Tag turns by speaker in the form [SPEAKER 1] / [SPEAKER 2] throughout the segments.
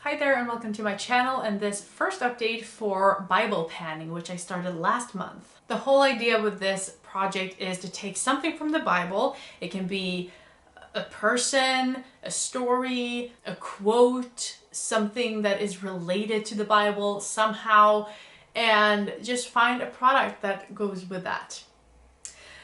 [SPEAKER 1] Hi there and welcome to my channel and this first update for Bible panning, which I started last month. The whole idea with this project is to take something from the Bible. It can be a person, a story, a quote, something that is related to the Bible somehow, and just find a product that goes with that.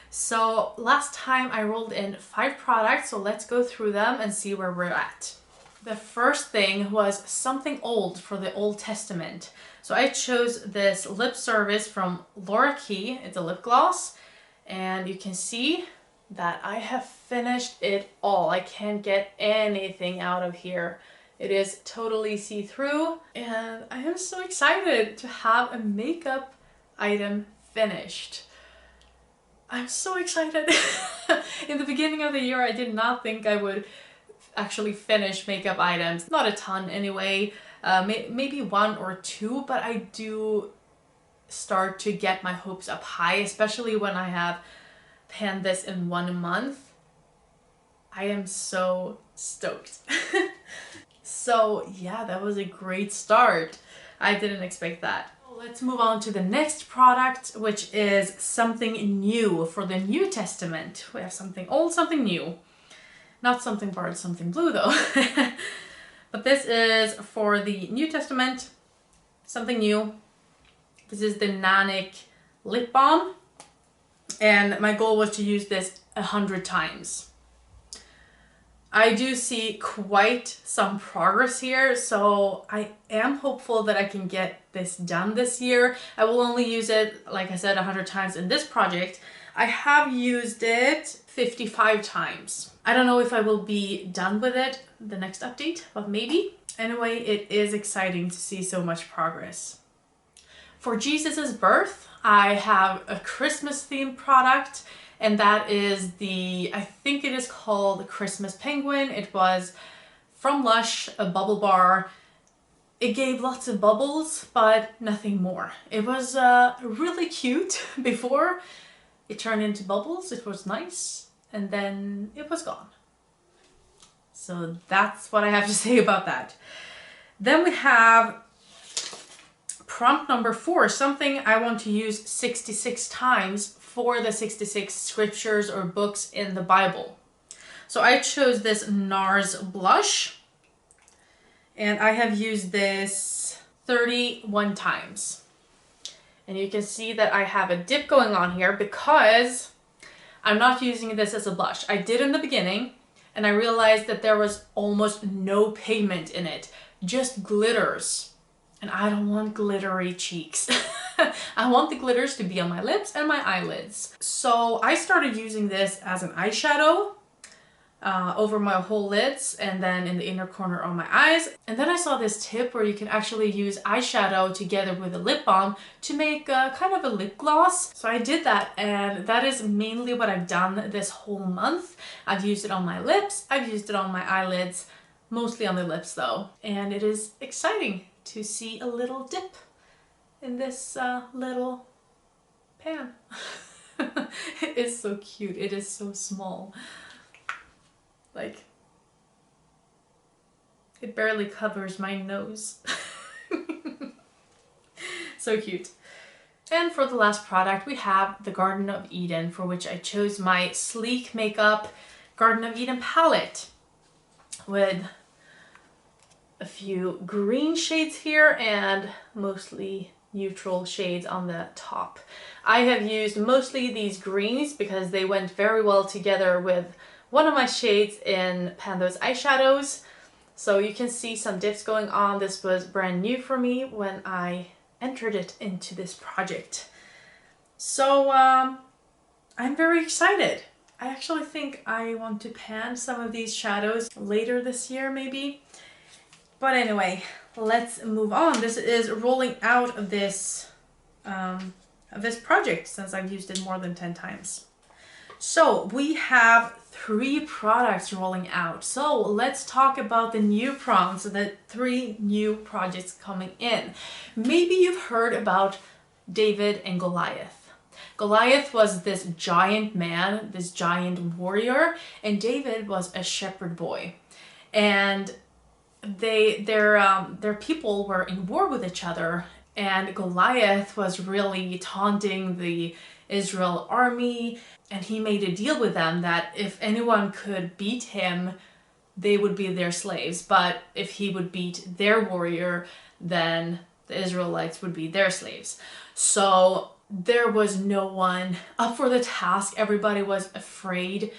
[SPEAKER 1] So last time I rolled in 5 products, so let's go through them and see where we're at. The first thing was something old for the Old Testament. So I chose this lip service from Laura Key. It's a lip gloss, and you can see that I have finished it all. I can't get anything out of here. It is totally see-through, and I am so excited to have a makeup item finished. I'm so excited. In the beginning of the year, I did not think I would actually finish makeup items. Not a ton anyway, maybe 1 or 2, but I do start to get my hopes up high, especially when I have panned this in 1 month. I am so stoked. So yeah, that was a great start. I didn't expect that. Let's move on to the next product, which is something new for the New Testament. We have something old, something new. Not something borrowed, something blue though. But this is for the New Testament, something new. This is the Nanic lip balm, and my goal was to use this 100 times. I do see quite some progress here, so I am hopeful that I can get this done this year. I will only use it, like I said, 100 times in this project. I have used it 55 times. I don't know if I will be done with it the next update, but maybe. Anyway, it is exciting to see so much progress. For Jesus's birth, I have a Christmas themed product, and that is I think it is called Christmas Penguin. It was from Lush, a bubble bar. It gave lots of bubbles, but nothing more. It was really cute before it turned into bubbles. It was nice, and then it was gone. So that's what I have to say about that. Then we have prompt number 4, something I want to use 66 times for the 66 scriptures or books in the Bible. So I chose this NARS blush, and I have used this 31 times. And you can see that I have a dip going on here because I'm not using this as a blush. I did in the beginning, and I realized that there was almost no pigment in it, just glitters. And I don't want glittery cheeks. I want the glitters to be on my lips and my eyelids. So I started using this as an eyeshadow over my whole lids and then in the inner corner on my eyes. And then I saw this tip where you can actually use eyeshadow together with a lip balm to make kind of a lip gloss. So I did that, and that is mainly what I've done this whole month. I've used it on my lips, I've used it on my eyelids, mostly on the lips though. And it is exciting to see a little dip in this little pan. It is so cute. It is so small. Like, it barely covers my nose. So cute. And for the last product, we have the Garden of Eden, for which I chose my Sleek Makeup Garden of Eden palette with a few green shades here and mostly neutral shades on the top. I have used mostly these greens because they went very well together with one of my shades in Pando's eyeshadows. So you can see some dips going on. This was brand new for me when I entered it into this project. So I'm very excited. I actually think I want to pan some of these shadows later this year maybe. But anyway, let's move on. This is rolling out of this project since I've used it more than 10 times. So we have 3 products rolling out. So let's talk about the new prompts, the 3 new projects coming in. Maybe you've heard about David and Goliath. Goliath was this giant man, this giant warrior, and David was a shepherd boy. And their people were in war with each other, and Goliath was really taunting the Israel army, and he made a deal with them that if anyone could beat him, they would be their slaves, but if he would beat their warrior, then the Israelites would be their slaves. So there was no one up for the task. Everybody was afraid.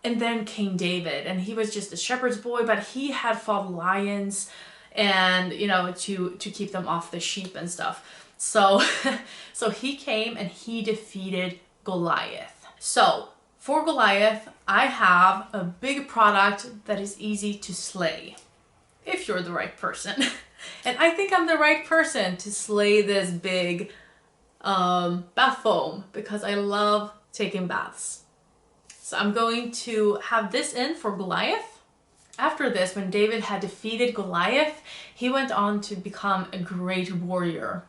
[SPEAKER 1] And then came David, and he was just a shepherd's boy, but he had fought lions and, you know, to keep them off the sheep and stuff. So, so he came and he defeated Goliath. So for Goliath, I have a big product that is easy to slay, if you're the right person. And I think I'm the right person to slay this big bath foam, because I love taking baths. So I'm going to have this in for Goliath. After this, when David had defeated Goliath, he went on to become a great warrior.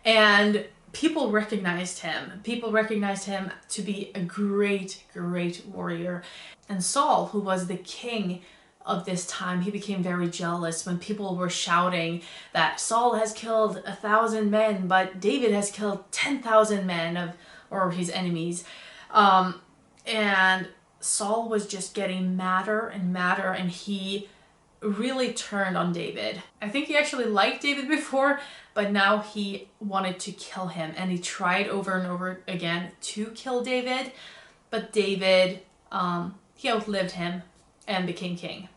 [SPEAKER 1] And people recognized him. People recognized him to be a great, great warrior. And Saul, who was the king of this time, he became very jealous when people were shouting that Saul has killed 1,000 men, but David has killed 10,000 men or his enemies. And Saul was just getting madder and madder, and he really turned on David. I think he actually liked David before, but now he wanted to kill him, and he tried over and over again to kill David, but David, he outlived him and became king.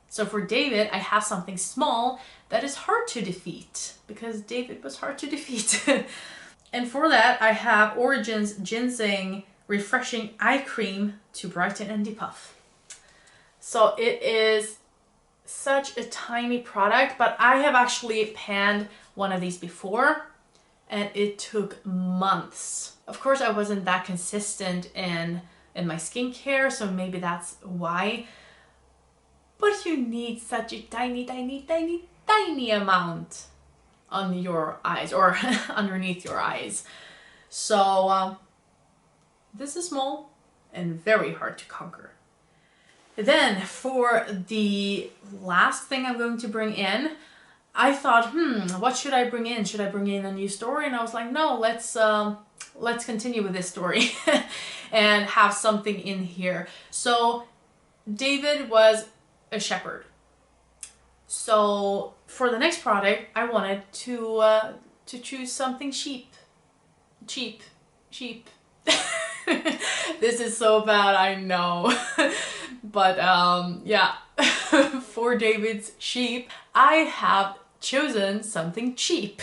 [SPEAKER 1] So for David, I have something small that is hard to defeat, because David was hard to defeat. And for that, I have Origin's Ginseng Refreshing Eye Cream to brighten and depuff. So it is such a tiny product, but I have actually panned one of these before, and it took months. Of course, I wasn't that consistent in my skincare, so maybe that's why. But you need such a tiny, tiny, tiny, tiny amount on your eyes, or underneath your eyes. So this is small and very hard to conquer. Then for the last thing I'm going to bring in, I thought, what should I bring in? Should I bring in a new story? And I was like, no, let's continue with this story and have something in here. So David was a shepherd. So for the next product, I wanted to choose something cheap. This is so bad, I know. But yeah, for David's sheep, I have chosen something cheap.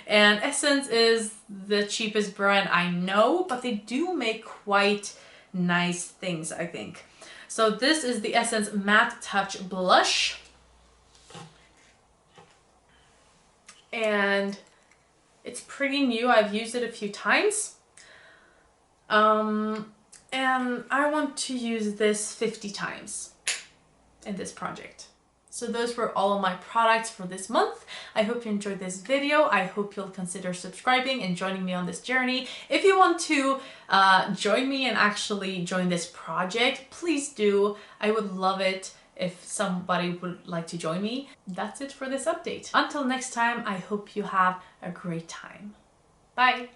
[SPEAKER 1] And Essence is the cheapest brand I know, but they do make quite nice things, I think. So this is the Essence Matte Touch Blush. And it's pretty new. I've used it a few times. And I want to use this 50 times in this project. So those were all of my products for this month. I hope you enjoyed this video. I hope you'll consider subscribing and joining me on this journey. If you want to join me and actually join this project, please do. I would love it if somebody would like to join me. That's it for this update. Until next time, I hope you have a great time. Bye!